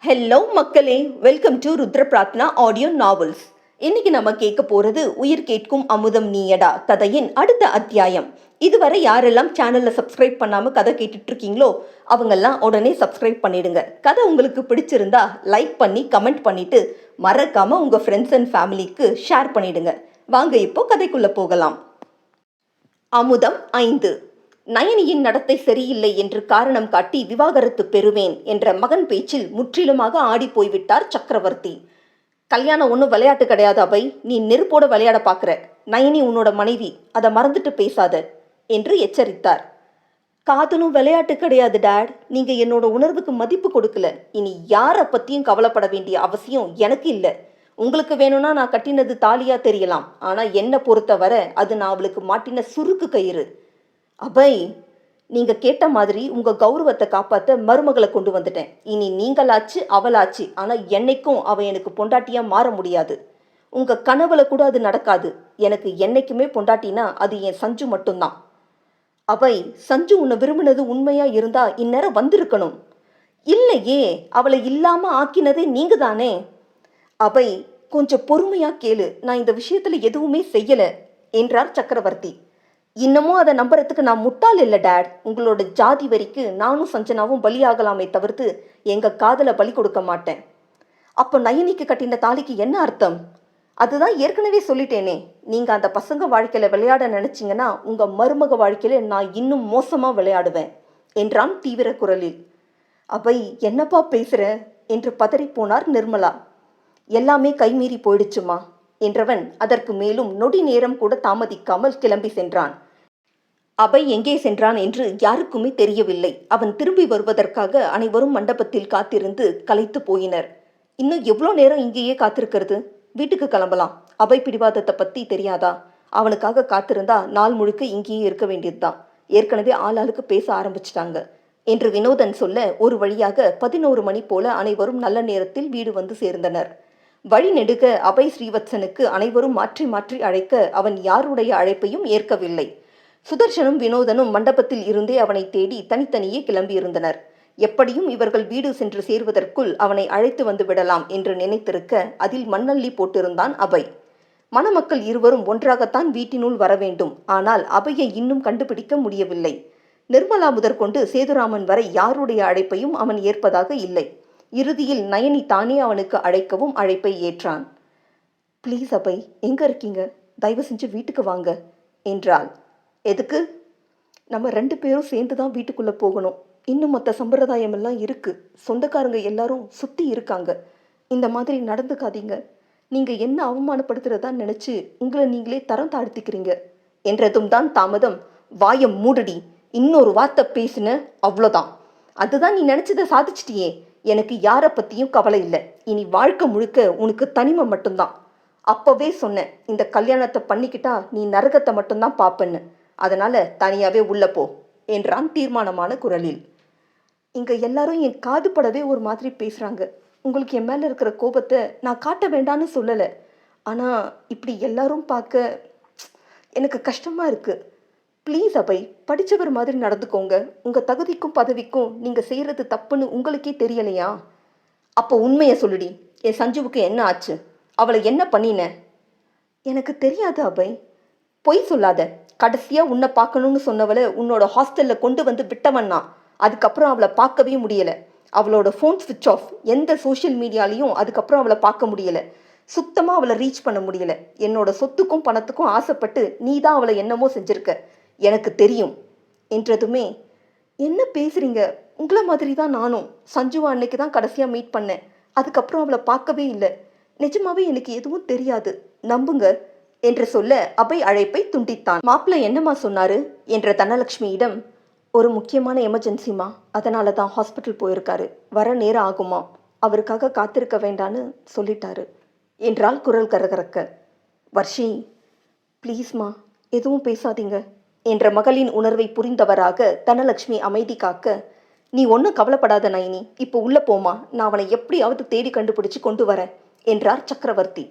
Hello மக்களே, welcome to Rudra Prarthana audio novels. இன்னைக்கு நம்ம கேட்க போறது உயிர் கேட்கும் அமுதம் நீயடா கதையின் அடுத்த அத்தியாயம். இதுவரை யாரெல்லாம் சேனல்ல சப்ஸ்கிரைப் பண்ணாம கதை கேட்டுட்டு இருக்கீங்களோ அவங்கெல்லாம் உடனே சப்ஸ்கிரைப் பண்ணிடுங்க. கதை உங்களுக்கு பிடிச்சிருந்தா லைக் பண்ணி கமெண்ட் பண்ணிட்டு மறக்காம உங்க ஃப்ரெண்ட்ஸ் அண்ட் ஃபேமிலிக்கு ஷேர் பண்ணிடுங்க. வாங்க இப்போ கதைக்குள்ள போகலாம். அமுதம் 5. நயனியின் நடத்தை சரியில்லை என்று காரணம் காட்டி விவாகரத்து பெறுவேன் என்ற மகன் பேச்சில் முற்றிலுமாக ஆடி போய்விட்டார் சக்கரவர்த்தி. கல்யாணம் ஒன்றும் விளையாட்டு கிடையாது அபை, நீ நெருப்போட விளையாட பார்க்குற. நயனி உன்னோட மனைவி, அதை மறந்துட்டு பேசாத என்று எச்சரித்தார். காதலும் விளையாட்டு கிடையாது டேட், நீங்க என்னோட உணர்வுக்கு மதிப்பு கொடுக்கல. இனி யாரை பத்தியும் கவலைப்பட வேண்டிய அவசியம் எனக்கு இல்லை. உங்களுக்கு வேணும்னா நான் கட்டினது தாலியா தெரியலாம், ஆனா என்னை பொறுத்தவரை அது நான் அவளுக்கு மாட்டின சுருக்கு கயிறு. அபை, நீங்க கேட்ட மாதிரி உங்க கௌரவத்தை காப்பாத்த மருமகளை கொண்டு வந்துட்டேன். இனி நீங்களாச்சு அவளாச்சு, ஆனா என்னைக்கும் அவ எனக்கு பொண்டாட்டியா மாற முடியாது. உங்க கனவுல கூட அது நடக்காது. எனக்கு என்னைக்குமே பொண்டாட்டினா அது என் சஞ்சு மட்டும்தான். அபை, சஞ்சு உன்னை விரும்பினது உண்மையா இருந்தா இந்நேரம் வந்திருக்கணும். இல்லையே, அவளை இல்லாம ஆக்கினதே நீங்க தானே. அபை, கொஞ்சம் பொறுமையா கேளு, நான் இந்த விஷயத்துல எதுவுமே செய்யல என்றார் சக்கரவர்த்தி. இன்னமும் அதை நம்புறதுக்கு நான் முட்டாள் இல்லை டேட். உங்களோட ஜாதி வரிக்கு நானும் சஞ்சனாவும் பலியாகலாமே தவிர்த்து எங்க காதலை பலி கொடுக்க மாட்டேன். அப்போ நயனிக்கு கட்டின தாலிக்கு என்ன அர்த்தம்? அதுதான் ஏற்கனவே சொல்லிட்டேனே. நீங்க அந்த பசங்க வாழ்க்கையில விளையாட நினைச்சீங்கன்னா உங்க மருமக வாழ்க்கையில நான் இன்னும் மோசமா விளையாடுவேன் என்றான் தீவிர குரலில். அபை, என்னப்பா பேசுற என்று பதறி போனார் நிர்மலா. எல்லாமே கைமீறி போயிடுச்சுமா என்றவன் அதற்கு மேலும் நொடி நேரம் கூட தாமதிக்காமல் கிளம்பி சென்றான். அபை எங்கே சென்றான் என்று யாருக்குமே தெரியவில்லை. அவன் திரும்பி வருவதற்காக அனைவரும் மண்டபத்தில் காத்திருந்து களைத்து போயினர். இன்னும் எவ்வளோ நேரம் இங்கேயே காத்திருக்கிறது? வீட்டுக்கு கிளம்பலாம். அபை பிடிவாதத்தை பற்றி தெரியாதா? அவனுக்காக காத்திருந்தா நாள் முழுக்க இங்கேயே இருக்க வேண்டியதுதான். ஏற்கனவே ஆளாளுக்கு பேச ஆரம்பிச்சிட்டாங்க என்று வினோதன் சொல்ல ஒரு வழியாக 11 மணி போல அனைவரும் நல்ல நேரத்தில் வீடு வந்து சேர்ந்தனர். வழி நெடுக அபை ஸ்ரீவத்சனுக்கு அனைவரும் மாற்றி மாற்றி அழைக்க அவன் யாருடைய அழைப்பையும் ஏற்கவில்லை. சுதர்சனும் வினோதனும் மண்டபத்தில் இருந்தே அவனை தேடி தனித்தனியே கிளம்பியிருந்தனர். எப்படியும் இவர்கள் வீடு சென்று சேர்வதற்குள் அவனை அழைத்து வந்து விடலாம் என்று நினைத்திருக்க அதில் மண்ணள்ளி போட்டிருந்தான் அபை. மணமக்கள் இருவரும் ஒன்றாகத்தான் வீட்டினுள் வர வேண்டும். ஆனால் அபையை இன்னும் கண்டுபிடிக்க முடியவில்லை. நிர்மலா முதற்கொண்டு சேதுராமன் வரை யாருடைய அழைப்பையும் அவன் ஏற்பதாக இல்லை. இறுதியில் நயனி தானே அவனுக்கு அழைக்கவும் அழைப்பை ஏற்றான். ப்ளீஸ் அபை, எங்க இருக்கீங்க? தயவு செஞ்சு வீட்டுக்கு வாங்க என்றாள். எதுக்கு? நம்ம 2 பேரும் சேர்ந்து தான் வீட்டுக்குள்ளே போகணும். இன்னும் மற்ற சம்பிரதாயம் எல்லாம் இருக்கு. சொந்தக்காரங்க எல்லாரும் சுற்றி இருக்காங்க. இந்த மாதிரி நடந்துக்காதீங்க. நீங்கள் என்ன அவமானப்படுத்துறதா நினச்சி உங்களை நீங்களே தரம் தாழ்த்திக்கிறீங்க என்றதும் தான் தாமதம். வாயம் மூடுடி, இன்னொரு வார்த்தை பேசுன அவ்வளோதான். அதுதான் நீ நினச்சதை சாதிச்சிட்டியே. எனக்கு யாரை பற்றியும் கவலை இல்லை. இனி வாழ்க்கை முழுக்க உனக்கு தனிமை மட்டும்தான். அப்போவே சொன்னேன், இந்த கல்யாணத்தை பண்ணிக்கிட்டா நீ நரகத்தை மட்டும்தான் பார்ப்பேன்னு. அதனால தனியாவே உள்ள போ என்றான் தீர்மானமான குரலில். இங்க எல்லாரும் என் காது படவே ஒரு மாதிரி பேசுறாங்க. உங்களுக்கு என் மேல இருக்கிற கோபத்தை நான் காட்ட வேண்டான்னு சொல்லல. ஆனா இப்படி எல்லாரும் பார்க்க எனக்கு கஷ்டமா இருக்கு. ப்ளீஸ் அபை, படிச்சவர் மாதிரி நடந்துக்கோங்க. உங்க தகுதிக்கும் பதவிக்கும் நீங்க செய்யறது தப்புன்னு உங்களுக்கே தெரியலையா? அப்போ உண்மையை சொல்லுடி. என் சஞ்சுவுக்கு என்ன ஆச்சு? அவளை என்ன பண்ணின? எனக்கு தெரியாது அபை. பொய் சொல்லாத. கடைசியா உன்னை பார்க்கணும்னு சொன்னவளை உன்னோட ஹாஸ்டல்ல கொண்டு வந்து விட்டவன்னா. அதுக்கப்புறம் அவளை பார்க்கவே முடியல. அவளோட ஃபோன் ஸ்விட்ச் ஆஃப். எந்த சோஷியல் மீடியாலையும் அதுக்கப்புறம் அவளை பார்க்க முடியல. சுத்தமா அவளை ரீச் பண்ண முடியல. என்னோட சொத்துக்கும் பணத்துக்கும் ஆசைப்பட்டு நீ தான் அவளை என்னமோ செஞ்சிருக்க, எனக்கு தெரியும் என்றதுமே, என்ன பேசுறீங்க? உங்களை மாதிரி தான் நானும். சஞ்சுவா அன்னைக்கு தான் கடைசியா மீட் பண்ணேன். அதுக்கப்புறம் அவளை பார்க்கவே இல்லை. நிஜமாவே எனக்கு எதுவும் தெரியாது, நம்புங்க என்று சொல்ல அபை அழைப்பை துண்டித்தான். மாப்பிள்ளை என்னம்மா சொன்னாரு என்ற தனலட்சுமியிடம், ஒரு முக்கியமான எமர்ஜென்சிமா, அதனால தான் ஹாஸ்பிட்டல் போயிருக்காரு. வர நேரம் ஆகுமா, அவருக்காக காத்திருக்க வேண்டான்னு சொல்லிட்டாரு என்றால் குரல் கரகரக்க. வர்ஷி, ப்ளீஸ்மா எதுவும் பேசாதீங்க என்ற மகளின் உணர்வை புரிந்தவராக தனலட்சுமி அமைதி காக்க, நீ ஒன்றும் கவலைப்படாத நயனி, இப்போ உள்ள போமா, நான் அவனை எப்படியாவது தேடி கண்டுபிடிச்சு கொண்டு வரேன் என்றார் சக்கரவர்த்தி.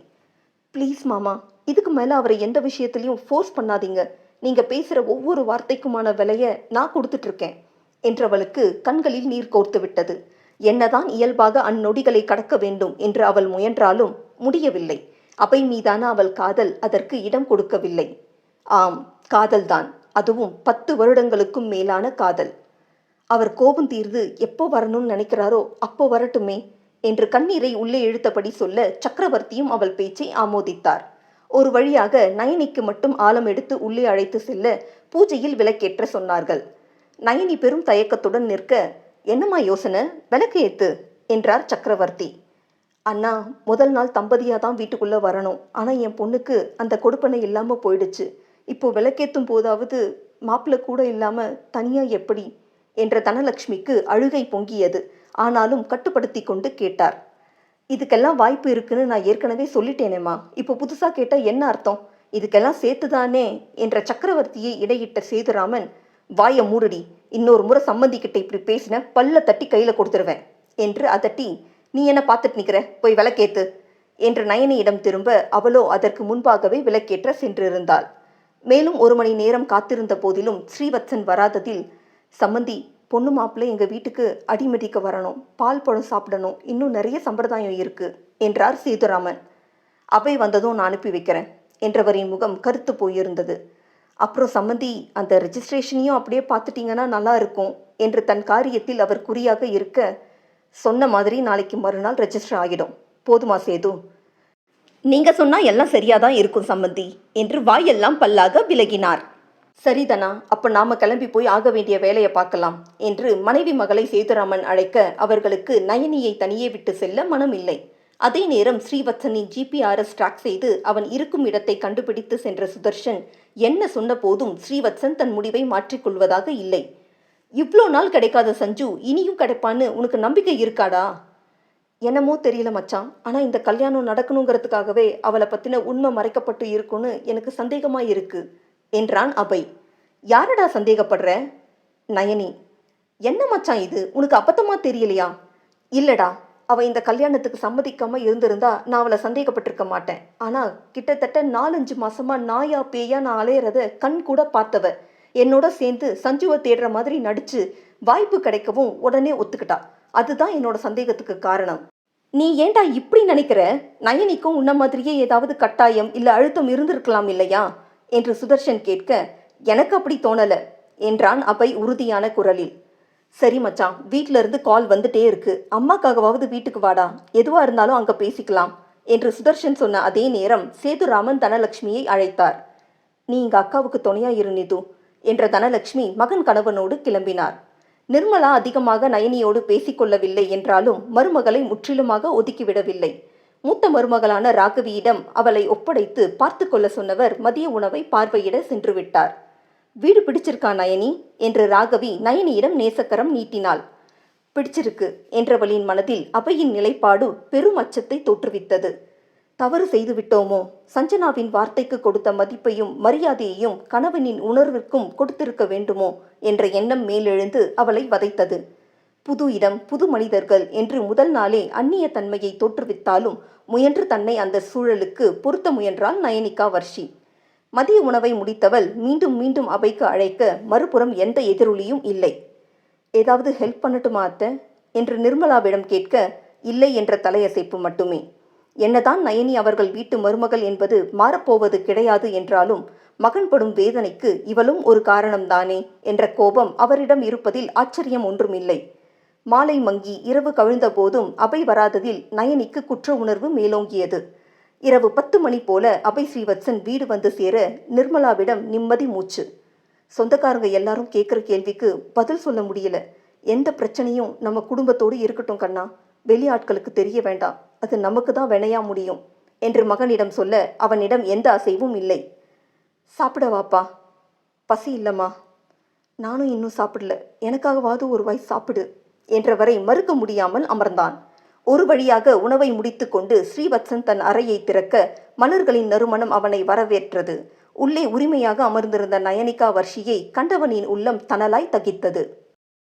ப்ளீஸ் மாமா, இதுக்கு மேலே அவரை எந்த விஷயத்திலையும் ஃபோர்ஸ் பண்ணாதீங்க. நீங்கள் பேசுகிற ஒவ்வொரு வார்த்தைக்குமான விலையை நான் கொடுத்துட்ருக்கேன் என்றவளுக்கு கண்களில் நீர் கோர்த்து விட்டது. என்னதான் இயல்பாக அந்நொடிகளை கடக்க வேண்டும் என்று அவள் முயன்றாலும் முடியவில்லை. அபய் மீதான அவள் காதல் அதற்கு இடம் கொடுக்கவில்லை. ஆம், காதல்தான். அதுவும் 10 வருடங்களுக்கும் மேலான காதல். அவர் கோபம் தீர்ந்து எப்போ வரணும்னு நினைக்கிறாரோ அப்போ வரட்டுமே என்று கண்ணீரை உள்ளே இழுத்தபடி சொல்ல சக்கரவர்த்தியும் அவள் பேச்சை ஆமோதித்தார். ஒரு வழியாக நயனிக்கு மட்டும் ஆலம் எடுத்து உள்ளே அழைத்து செல்ல பூஜையில் விளக்கேற்ற சொன்னார்கள். நயனி பெரும் தயக்கத்துடன் நிற்க, என்னம்மா யோசனை, விளக்கு ஏத்து என்றார் சக்கரவர்த்தி. அண்ணா, முதல் நாள் தம்பதியாக தான் வீட்டுக்குள்ளே வரணும். ஆனால் என் பொண்ணுக்கு அந்த கொடுப்பனை இல்லாமல் போயிடுச்சு. இப்போ விளக்கேற்றும் போதாவது மாப்பிள்ளை கூட இல்லாமல் தனியாக எப்படி என்ற தனலட்சுமிக்கு அழுகை பொங்கியது. ஆனாலும் கட்டுப்படுத்தி கொண்டு கேட்டார். இதுக்கெல்லாம் வாய்ப்பு இருக்குன்னு நான் ஏற்கனவே சொல்லிட்டேனேம்மா. இப்போ புதுசாக கேட்டால் என்ன அர்த்தம்? இதுக்கெல்லாம் சேர்த்துதானே என்ற சக்கரவர்த்தியை இடையிட்ட சேதுராமன், வாயை மூடுடி, இன்னொரு முறை சம்மந்திக்கிட்ட இப்படி பேசின பல்ல தட்டி கையில் கொடுத்துருவேன் என்று அதட்டி, நீ என்ன பார்த்துட்டு நிற்கிற, போய் விளக்கேத்து என்று நயனியிடம் திரும்ப அவளோ அதற்கு முன்பாகவே விளக்கேற்ற சென்றிருந்தாள். மேலும் 1 மணி நேரம் காத்திருந்த போதிலும் ஸ்ரீவத்சன் வராததில், சம்மந்தி, பொண்ணு மாப்பிள்ளை எங்கள் வீட்டுக்கு அடிமதிக்க வரணும், பால் பழம் சாப்பிடணும், இன்னும் நிறைய சம்பிரதாயம் இருக்கு என்றார் சேதுராமன். அபய் வந்ததும் நான் அனுப்பி வைக்கிறேன் என்றவரின் முகம் கருத்து போயிருந்தது. அப்புறம் சம்மந்தி, அந்த ரெஜிஸ்ட்ரேஷனையும் அப்படியே பார்த்துட்டீங்கன்னா நல்லா இருக்கும் என்று தன் காரியத்தில் அவர் குறியாக இருக்க, சொன்ன மாதிரி நாளைக்கு மறுநாள் ரெஜிஸ்டர் ஆகிடும். போதுமா சேது? நீங்க சொன்னா எல்லாம் சரியாதான் இருக்கும் சம்மந்தி என்று வாயெல்லாம் பல்லாக விலகினார். சரிதனா, அப்ப நாம கிளம்பி போய் ஆக வேண்டிய வேலையை பார்க்கலாம் என்று மனைவி மகளை சேதுராமன் அழைக்க அவர்களுக்கு நயனியை தனியே விட்டு செல்ல மனம் இல்லை. அதே நேரம் ஸ்ரீவத்சனின் ஜிபிஆர்எஸ் ட்ராக் செய்து அவன் இருக்கும் இடத்தை கண்டுபிடித்து சென்ற சுதர்ஷன் என்ன சொன்ன போதும் ஸ்ரீவத்சன் தன் முடிவை மாற்றிக்கொள்வதாக இல்லை. இவ்வளோ நாள் கிடைக்காத சஞ்சு இனியும் கிடைப்பான்னு உனக்கு நம்பிக்கை இருக்காடா? என்னமோ தெரியல மச்சான், ஆனால் இந்த கல்யாணம் நடக்கணுங்கிறதுக்காகவே அவளை பற்றின உண்மை மறைக்கப்பட்டு இருக்குன்னு எனக்கு சந்தேகமாக இருக்கு என்றான் அபய். யாரடா சந்தேகப்படுற? நயனி. என்ன மச்சான் இது, உனக்கு அபத்தமா தெரியலையா? இல்லடா, அவ இந்த கல்யாணத்துக்கு சம்மதிக்காம இருந்திருந்தா நான் அவளை சந்தேகப்பட்டிருக்க மாட்டேன். ஆனா கிட்டத்தட்ட 4-5 மாசமா நாயா பேயா நான் அலையறத கண் கூட பார்த்தவ என்னோட சேர்ந்து சஞ்சுவை தேடுற மாதிரி நடிச்சு வாய்ப்பு கிடைக்கவும் உடனே ஒத்துக்கிட்டா. அதுதான் என்னோட சந்தேகத்துக்கு காரணம். நீ ஏண்டா இப்படி நினைக்கிற? நயனிக்கும் உன்ன மாதிரியே ஏதாவது கட்டாயம் இல்ல அழுத்தம் இருந்திருக்கலாம் இல்லையா என்று சுதர்ஷன் கேட்க, எனக்கு அப்படி தோணல என்றான் அபய் உறுதியான குரலில். சரி மச்சான், வீட்டில இருந்து கால் வந்துட்டே இருக்கு, அம்மாக்காகவாவது வீட்டுக்கு வாடா, எதுவா இருந்தாலும் அங்க பேசிக்கலாம் என்று சுதர்ஷன் சொன்ன அதே நேரம் சேதுராமன் தனலட்சுமியை அழைத்தார். நீ இங்க அக்காவுக்கு துணையா இரு நிது என்ற தனலட்சுமி மகன் கணவனோடு கிளம்பினார். நிர்மலா அதிகமாக நயனியோடு பேசிக்கொள்ளவில்லை என்றாலும் மருமகளை முற்றிலுமாக ஒதுக்கிவிடவில்லை. மூத்த மருமகளான ராகவியிடம் அவளை ஒப்படைத்து பார்த்து கொள்ள சொன்னவர் மதிய உணவை பார்வையிட சென்று விட்டார். வீடு பிடிச்சிருக்கா நயனி என்று ராகவி நயனியிடம் நேசக்கரம் நீட்டினாள். பிடிச்சிருக்கு என்றவளின் மனதில் அபையின் நிலைப்பாடு பெரும் அச்சத்தை தோற்றுவித்தது. தவறு செய்து விட்டோமோ? சஞ்சனாவின் வார்த்தைக்கு கொடுத்த மதிப்பையும் மரியாதையையும் கணவனின் உணர்விற்கும் கொடுத்திருக்க வேண்டுமோ என்ற எண்ணம் மேலெழுந்து அவளை வதைத்தது. புது இடம், புது மனிதர்கள் என்று முதல் நாளே அந்நிய தன்மையை தோற்றுவித்தாலும் முயன்று தன்னை அந்த சூழலுக்கு பொருத்த முயன்றாள் நயனிகா வர்ஷி. மதிய உணவை முடித்தவள் மீண்டும் மீண்டும் அபைக்கு அழைக்க மறுபுறம் எந்த எதிரொலியும் இல்லை. ஏதாவது ஹெல்ப் பண்ணட்டுமா அத்தை என்று நிர்மலாவிடம் கேட்க, இல்லை என்ற தலையசைப்பு மட்டுமே. என்னதான் நயனி அவர்கள் வீட்டு மருமகள் என்பது மாறப்போவது கிடையாது என்றாலும் மகன் படும் வேதனைக்கு இவளும் ஒரு காரணம்தானே என்ற கோபம் அவரிடம் இருப்பதில் ஆச்சரியம் ஒன்றுமில்லை. மாலை மங்கி இரவு கவிழ்ந்த போதும் அபய் வராததில் நயனிக்கு குற்ற உணர்வு மேலோங்கியது. இரவு 10 மணி போல அபய் ஸ்ரீவத்சன் வீடு வந்து சேர நிர்மலாவிடம் நிம்மதி மூச்சு. சொந்தக்காரங்க எல்லாரும் கேட்குற கேள்விக்கு பதில் சொல்ல முடியல. எந்த பிரச்சனையும் நம்ம குடும்பத்தோடு இருக்கட்டும் கண்ணா, வெளியாட்களுக்கு தெரிய வேண்டாம், அது நமக்கு தான் வினையா முடியும் என்று மகனிடம் சொல்ல அவனிடம் எந்த அசைவும் இல்லை. சாப்பிடவாப்பா? பசி இல்லம்மா. நானும் இன்னும் சாப்பிடல, எனக்காகவாது ஒரு வாய் சாப்பிடு என்றவரை மறுக்க முடியாமல் அமர்ந்தான். ஒரு வழியாக உணவை முடித்து கொண்டு ஸ்ரீவத்சன் தன் அறையை திறக்க மலர்களின் நறுமணம் அவனை வரவேற்றது. உள்ளே உரிமையாக அமர்ந்திருந்த நயனிகா வர்ஷியை கண்டவனின் உள்ளம் தணலாய் தகித்தது.